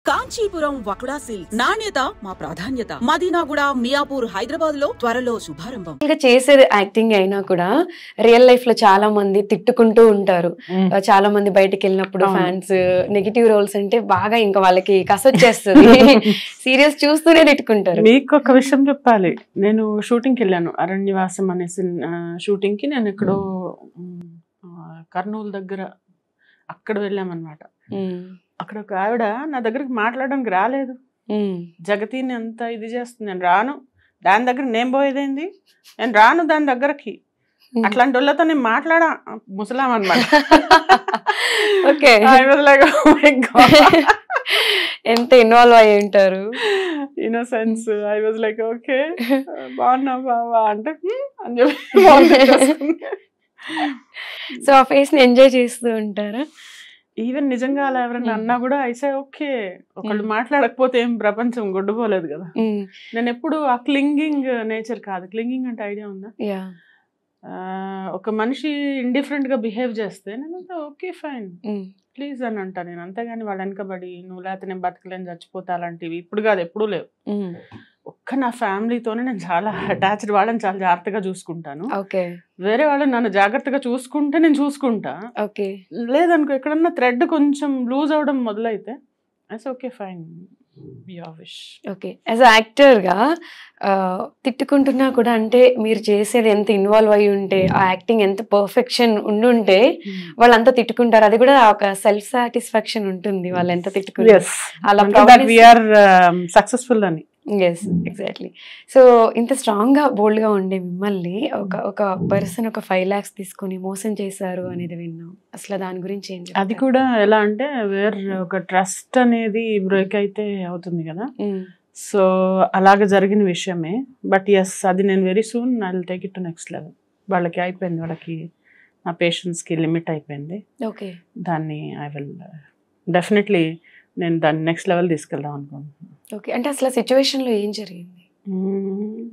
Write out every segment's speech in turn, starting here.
Kanchipuram వకుడా silks నాణ్యత మా ప్రాధాన్యత. మదీనాగూడ, మియాపూర్, హైదరాబాద్ లో త్వరలో శుభారంభం. ఇంకా చేసేది యాక్టింగ్ అయినా కూడా రియల్ లైఫ్ లో చాలా మంది తిట్టుకుంటూ ఉంటారు. చాలా మంది బయటకు వెళ్ళినప్పుడు ఫ్యాన్స్ నెగిటివ్ రోల్స్ అంటే బాగా ఇంకా వాళ్ళకి కసొచ్చేస్తుంది. సీరియస్ చూస్తూనే తిట్టుకుంటారు. మీకు ఒక విషయం చెప్పాలి. నేను షూటింగ్కి వెళ్ళాను, అరణ్యవాసం అనే షూటింగ్ కి. నేను ఎక్కడో కర్నూలు దగ్గర అక్కడ వెళ్ళామన్నమాట. అక్కడ ఒక ఆవిడ నా దగ్గరికి మాట్లాడడానికి రాలేదు. జగతిని అంతా ఇది చేస్తుంది, నేను రాను, దాని దగ్గర నేను పోయేదేంది, నేను రాను దాని దగ్గరకి, అట్లాంటి వాళ్ళతో నేను మాట్లాడా, ముసలాం అనమాట. ఎంత ఇన్వాల్వ్ అయ్యి ఉంటారు. Innocence. I was like okay బాగున్నా బావా అంటే అని చెప్పి. సో ఆ ఫేస్ ని ఎంజాయ్ చేస్తూ ఉంటారా? ఈవెన్ నిజంగా అలా ఎవరైనా అన్నా కూడా ఐసే ఓకే. ఒకళ్ళు మాట్లాడకపోతే ఏం ప్రపంచం గొడ్డుపోలేదు కదా. నేను ఎప్పుడు ఆ క్లింగింగ్ నేచర్ కాదు. క్లింగింగ్ అంటే ఐడియా ఉందా? ఒక మనిషి ఇండిఫరెంట్ గా బిహేవ్ చేస్తే నేను ఓకే ఫైన్ ప్లీజ్ అని అంటా నేను. అంతేగాని వాళ్ళ వెనకబడి నువ్వు లేకపోతే నేను బతకలేని చచ్చిపోతా అలాంటివి ఇప్పుడు కాదు, ఎప్పుడూ లేవు. ఒక్క నా ఫ్యామిలీతోనే నేను చాలా అటాచ్డ్. వాళ్ళని చాలా జాగ్రత్తగా చూసుకుంటాను. వేరే వాళ్ళని నన్ను జాగ్రత్తగా చూసుకుంటే నేను చూసుకుంటా. లేదనుకో ఎక్కడన్నా థ్రెడ్ కొంచెం లూజ్ అవడం మొదలైతే okay fine okay. As a actor గా తిట్టుకుంటున్నా కూడా అంటే మీరు చేసేది ఎంత ఇన్వాల్వ్ అయ్యి ఉంటే, ఆ యాక్టింగ్ ఎంత పర్ఫెక్షన్ ఉండుంటే వాళ్ళంతా తిట్టుకుంటారు. అది కూడా ఒక సెల్ఫ్ సాటిస్ఫాక్షన్ ఉంటుంది వాళ్ళు ఎంత తిట్టుకుంటారు. అలా సక్సెస్ఫుల్ అని. Yes exactly. సో ఇంత స్ట్రాంగ్ గా బోల్డ్ గా ఉండే మిమ్మల్ని ఒక పర్సన్ ఒక 5 lakhs తీసుకొని మోసం చేశారు అనేది విన్నాం. అసలు దాని గురించి ఏం చెప్తారు? అది కూడా ఎలా అంటే వేరే ఒక ట్రస్ట్ అనేది బ్రేక్ అయితే అవుతుంది కదా. సో అలాగ జరిగిన విషయమే. బట్ ఎస్, అది నేను very soon I will take it to next level. వాళ్ళకి అయిపోయింది, వాళ్ళకి నా పేషెన్స్కి లిమిట్ అయిపోయింది. ఓకే. దాన్ని ఐ విల్ డెఫినెట్లీ నేను దాన్ని నెక్స్ట్ లెవెల్ తీసుకెళ్దాం అనుకుంటున్నాను. ఓకే. అంటే అసలు సిచ్యువేషన్ లో ఏం జరిగింది?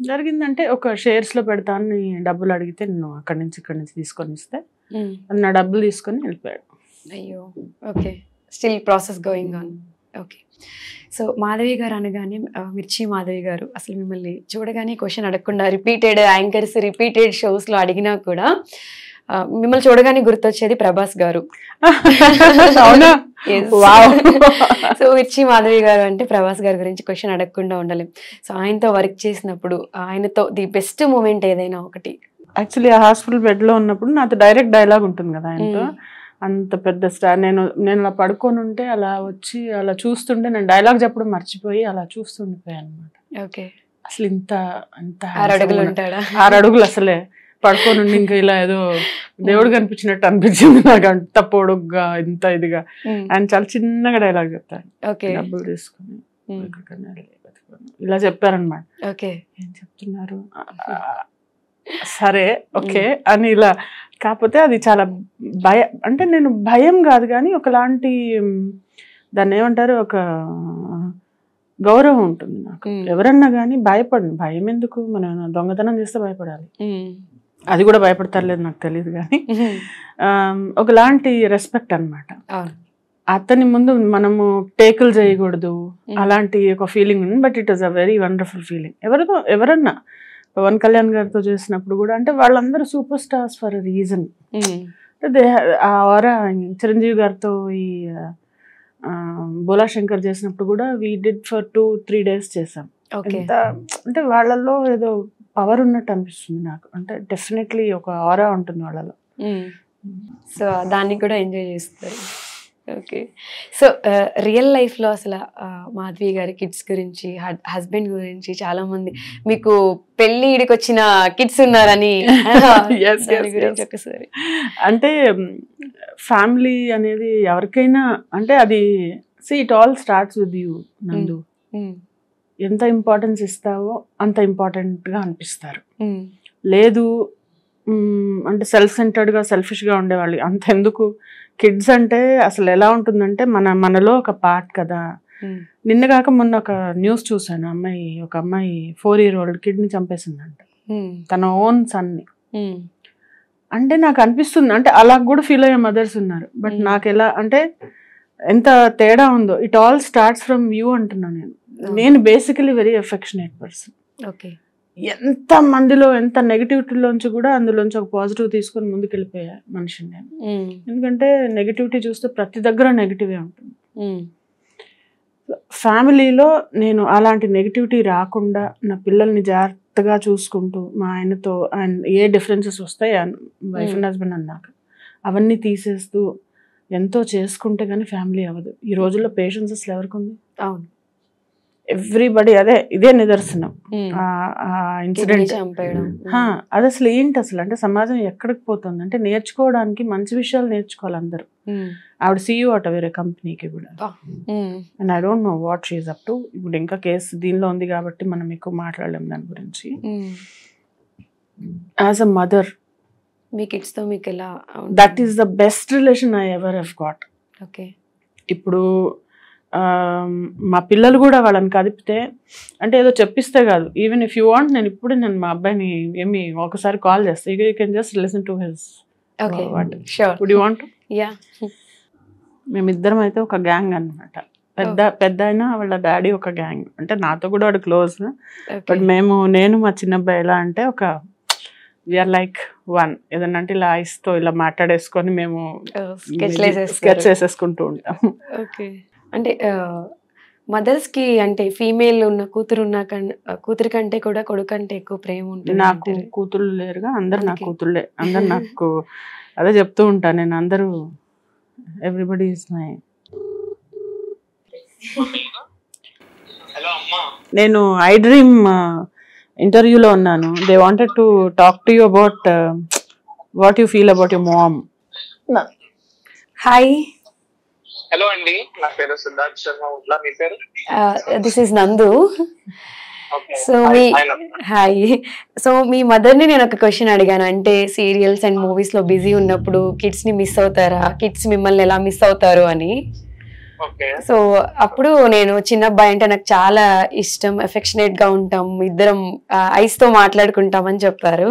జరిగిందంటే ఒక షేర్స్ లో పెడతాను డబ్బులు అడిగితే నేను అక్కడి నుంచి ఇక్కడి నుంచి తీసుకొని ఇస్తే నా డబ్బులు తీసుకొని వెళ్ళిపోయాడు. అయ్యో. Okay. Still process going on. Okay. So Madhavi గారు అనగానే మిర్చి మాధవి గారు అసలు మిమ్మల్ని చూడగానే క్వశ్చన్ అడగకుండా రిపీటెడ్ యాంకర్స్ రిపీటెడ్ షోస్ లో అడిగినా కూడా మిమ్మల్ని చూడగానే గుర్తొచ్చేది ప్రభాస్ గారు. సో మిర్చి మాధవి గారు అంటే ప్రభాస్ గారి గురించి క్వశ్చన్ అడగకుండా ఉండలేం. సో ఆయనతో వర్క్ చేసినప్పుడు ఆయనతో ది బెస్ట్ మూమెంట్ ఏదైనా ఒకటి? యాక్చువల్లీ ఆ హాస్పిటల్ బెడ్ లో ఉన్నప్పుడు నాతో డైరెక్ట్ డైలాగ్ ఉంటుంది కదా ఆయనతో. అంత పెద్ద స్టార్. నేను అలా పడుకొని ఉంటే అలా వచ్చి అలా చూస్తుంటే నేను డైలాగ్ చెప్పడం మర్చిపోయి అలా చూస్తుండిపోయాను అనమాట. ఓకే. అసలు ఇంత 6 అడుగులు ఉంటాడా? 6 అడుగులు అసలే పడుకొని ఇంకా ఇలా ఏదో దేవుడు కనిపించినట్టు అనిపించింది నాకు. అంత పొడుగ్గా ఇంత ఇదిగా ఆయన చాలా చిన్నగా డైలాగ్ చెప్తారు. డబ్బులు తీసుకుని ఇలా చెప్పారనమాట. ఏం చెప్తున్నారు సరే ఓకే అని ఇలా. కాకపోతే అది చాలా అంటే నేను భయం కాదు కానీ ఒకలాంటి దాన్ని ఏమంటారు ఒక గౌరవం ఉంటుంది నాకు. ఎవరన్నా కానీ భయపడను. భయం ఎందుకు? మనం దొంగతనం చేస్తే భయపడాలి, అది కూడా భయపడతారు లేదు నాకు తెలియదు కానీ ఒకలాంటి రెస్పెక్ట్ అనమాట. అతని ముందు మనము టేకులు చేయకూడదు అలాంటి ఒక ఫీలింగ్ ఉంది. But it is a very wonderful feeling. ఎవరన్నా పవన్ కళ్యాణ్ గారితో చేసినప్పుడు కూడా అంటే వాళ్ళందరూ super stars for a reason. Chiranjeevi గారితో ఈ బోలా శంకర్ చేసినప్పుడు కూడా వీ డిడ్ ఫర్ 2-3 days చేసాం. అంటే వాళ్ళల్లో ఏదో పవర్ ఉన్నట్టు అనిపిస్తుంది నాకు. అంటే డెఫినెట్లీ ఒక ఆరా ఉంటుంది వాళ్ళలో. సో దాన్ని కూడా ఎంజాయ్ చేస్తారు. ఓకే. సో రియల్ లైఫ్లో అసలు మాధవి గారి కిడ్స్ గురించి, హస్బెండ్ గురించి చాలా మంది మీకు పెళ్లి ఈడికి వచ్చిన కిడ్స్ ఉన్నారని గురించి ఒకసారి. అంటే ఫ్యామిలీ అనేది ఎవరికైనా అంటే అది it all starts with you నందు. ఎంత ఇంపార్టెన్స్ ఇస్తావో అంత ఇంపార్టెంట్గా అనిపిస్తారు. లేదు అంటే సెల్ఫ్ సెంటర్డ్గా సెల్ఫిష్గా ఉండేవాళ్ళు అంతెందుకు. కిడ్స్ అంటే అసలు ఎలా ఉంటుందంటే మనలో ఒక పార్ట్ కదా. నిన్న కాక మొన్న ఒక న్యూస్ చూసాను. ఒక అమ్మాయి 4-year-old కిడ్ని చంపేసిందంట, తన ఓన్ సన్ని. అంటే నాకు అనిపిస్తుంది అంటే అలా కూడా ఫీల్ అయ్యే మదర్స్ ఉన్నారు. బట్ నాకు ఎలా అంటే ఎంత తేడా ఉందో. It all starts from you అంటున్నాను నేను basically very affectionate person. Okay. ఎంత మందిలో ఎంత నెగిటివిటీలోంచి కూడా అందులోంచి ఒక పాజిటివ్ తీసుకొని ముందుకు వెళ్ళిపోయా మనిషిని నేను. ఎందుకంటే నెగిటివిటీ చూస్తే ప్రతి దగ్గర నెగిటివే ఉంటుంది. ఫ్యామిలీలో నేను అలాంటి నెగిటివిటీ రాకుండా నా పిల్లల్ని జాగ్రత్తగా చూసుకుంటూ మా ఆయనతో ఏ డిఫరెన్సెస్ వస్తాయి వైఫ్ అండ్ హస్బెండ్ అన్నాక అవన్నీ తీసేస్తూ ఎంతో చేసుకుంటే కానీ ఫ్యామిలీ అవ్వదు. ఈ రోజుల్లో పేషెన్స్ అసలు ఎవరికి ఉంది? అవును, ఎవ్రీబడి ఇదే నిదర్శనం. ఇన్సిడెంట్ అది అసలు ఏంటి అసలు అంటే సమాజం ఎక్కడికి పోతుంది అంటే నేర్చుకోవడానికి మంచి విషయాలు నేర్చుకోవాలి అందరూ. ఆవిడ CEO అట వేరే కంపెనీకి కూడా. And I don't know what she's up to. ఇప్పుడు ఇంకా కేసు దీనిలో ఉంది కాబట్టి మనం ఎక్కువ మాట్లాడలేము దాని గురించి. As a mother me kids తో మీకు ఎలా? That is the best relation I ever have got. Okay. ఇప్పుడు మా పిల్లలు కూడా వాళ్ళని కదిపితే అంటే ఏదో చెప్పిస్తే కాదు, ఈవెన్ ఇఫ్ యూ వాంట్ నేను మా అబ్బాయిని ఏమి ఒకసారి కాల్ చేస్తాను, you can just listen to his what would you want. మేమిద్దరం అయితే ఒక గ్యాంగ్ అన్నమాట. పెద్ద అయినా వాళ్ళ డాడీ ఒక గ్యాంగ్. అంటే నాతో కూడా వాడు క్లోజ్. బట్ నేను మా చిన్నబ్బాయి ఎలా అంటే ఒక వీఆర్ లైక్ వన్. ఏదన్నా అంటే ఇలా ఐస్తో ఇలా మాట్లాడేసుకొని మేము స్కెచ్ వేసేసుకుంటూ ఉంటాం. అంటే మదర్స్ కి అంటే ఫీమేల్ ఉన్న కూతురు కంటే కూడా కొడుకు అంటే ఎక్కువ ప్రేమ ఉంటుంది. నాకు కూతురు లేరుగా, అందరు నా కూతుళ్ళే. అందరు నాకు అదే చెప్తూ ఉంటాను నేను. అందరూ ఎవ్రీబడి ఈజ్ మై. నేను ఐ డ్రీమ్ ఇంటర్వ్యూలో ఉన్నాను. They wanted to talk to you about what you feel about your mom. Hi. Hello అండి, నా పేరు సిద్ధార్థ్ శర్మ. మీ పేరు? దిస్ ఇస్ నందు. సో మీ మదర్ ని నేను ఒక క్వశ్చన్ అడిగాను. అంటే సీరియల్స్ అండ్ మూవీస్ లో బిజీ ఉన్నప్పుడు కిడ్స్ ని మిస్ అవుతారా, కిడ్స్ మిమ్మల్ని ఎలా మిస్ అవుతారు అని. సో అప్పుడు నేను చిన్న అబ్బాయి అంటే నాకు చాలా ఇష్టం, అఫెక్షనేట్ గా ఉంటాం, ఇద్దరం ఐస్ తో మాట్లాడుకుంటాం అని చెప్పారు.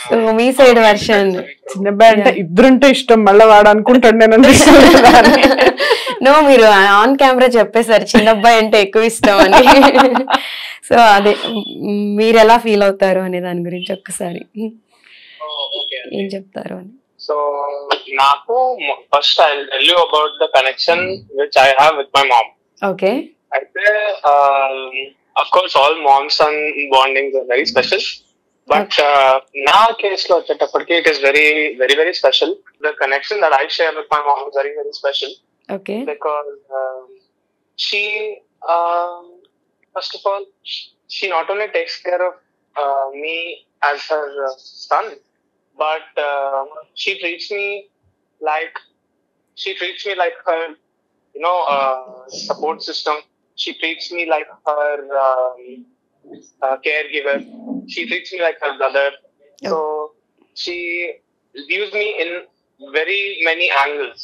సో మీ సైడ్ వర్షన్? చిన్న అబ్బాయి అంటే ఇద్దరుంటే ఇష్టం, మళ్ళీ వాడు అనుకుంటాడు నేను. నో, మీరు ఆన్ కెమెరా చెప్పేశారు చిన్న అబ్బాయి అంటే ఎక్కువ ఇష్టం అని. సో అదే మీరు ఎలా ఫీల్ అవుతారు అనే దాని గురించి ఒక్కసారి ఏం చెప్తారు అని. సో నాకు first I will tell you about the connection which I have with my mom. Okay. అయితే of course all moms and bondings are very special. But నా కేస్ లో వచ్చేటప్పటికి it is very very very special. The connection that I share with my mom is very very special. Okay. Because she, first of all, she not only takes care of me as her son, but she treats me like her, support system. She treats me like her caregiver. She treats me like her brother. Oh. So she views me in very many angles.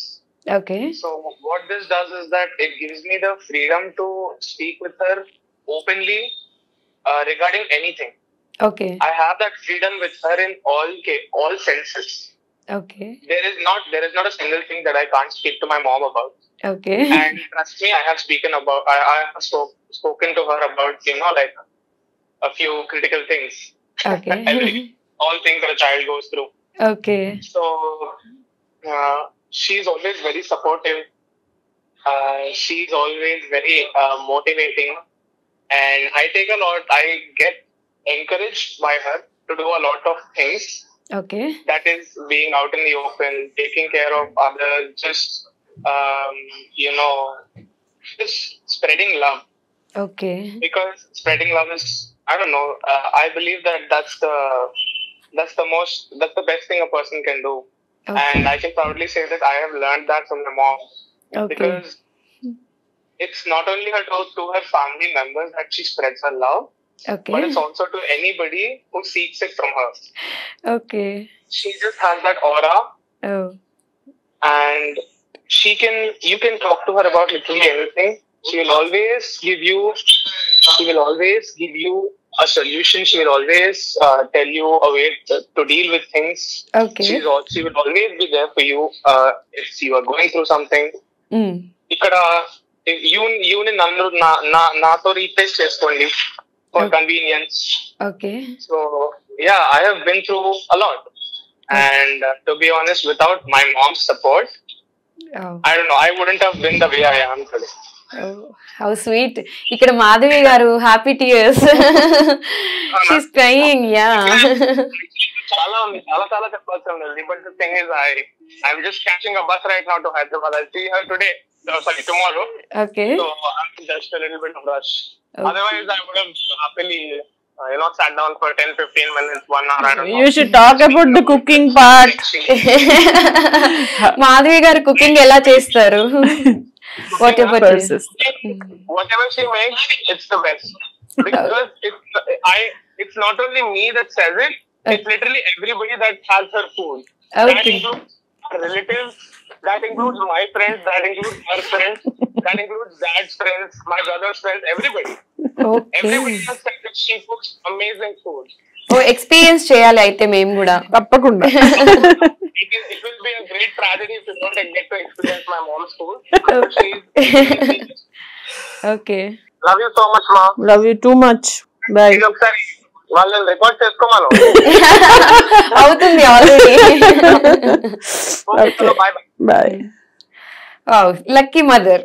Okay. So what this does is that it gives me the freedom to speak with her openly regarding anything. Okay. I have that freedom with her in all senses. Okay. There is not a single thing that I can't speak to my mom about. Okay. And trust me, I have spoken to her about like a few critical things. Okay. All things that a child goes through. Okay. So she's always very supportive. She's always very motivating, and I get encouraged by her to do a lot of things. Okay. That is being out in the open, taking care of others, just just spreading love. Okay. Because spreading love is, I don't know, I believe that's the best thing a person can do. Okay. And I can proudly say that I have learned that from my mom. Okay. Because it's not only to her family members that she spreads her love, okay, but it's also to anybody who seeks it from her. Okay. She just has that aura. Oh. And you can talk to her about literally anything. She will always give you a solution. She will always tell you a way to deal with things. Okay. She will always be there for you if you are going through something. ఇక్కడ యూని నన్ను నాతో replace చేసుకోండి for convenience. Okay. So yeah, I have been through a lot, and to be honest, without my mom's support, I don't know, I wouldn't have been the way I am today. How sweet. ఇక్కడ మాధవి గారు happy tears, she's crying. Yeah, చాలా చెప్పాల్సింది. But the thing is, I'm just catching a bus right now to Hyderabad. I'll see her today. Sorry, tomorrow. Okay. So I'm just a little bit of rush. Okay. Otherwise, I would have happily, sat down for 10-15 minutes, 1 hour. I don't know. You should talk about the cooking part. Madhavi గారు cooking ఎలా చేస్తారు? Whatever she makes, it's the best. Because it's not only me that says it, it's literally everybody that has her food. Okay. That includes relatives, that includes my friends, that includes her friends, that includes dad's friends, my brother's friends, everybody. Okay. Everybody has said that she cooks amazing food. Experience చేయాలి అయితే మేము కూడా. తప్పకుండా. It will be a great tragedy if you don't get to experience my mom's food. Okay. Love you so much, Mom. Love you too much. Bye. ఒకసారి వాళ్ళని record చేసుకోమను. అవుతుంది already. Bye bye. Bye. Lucky mother.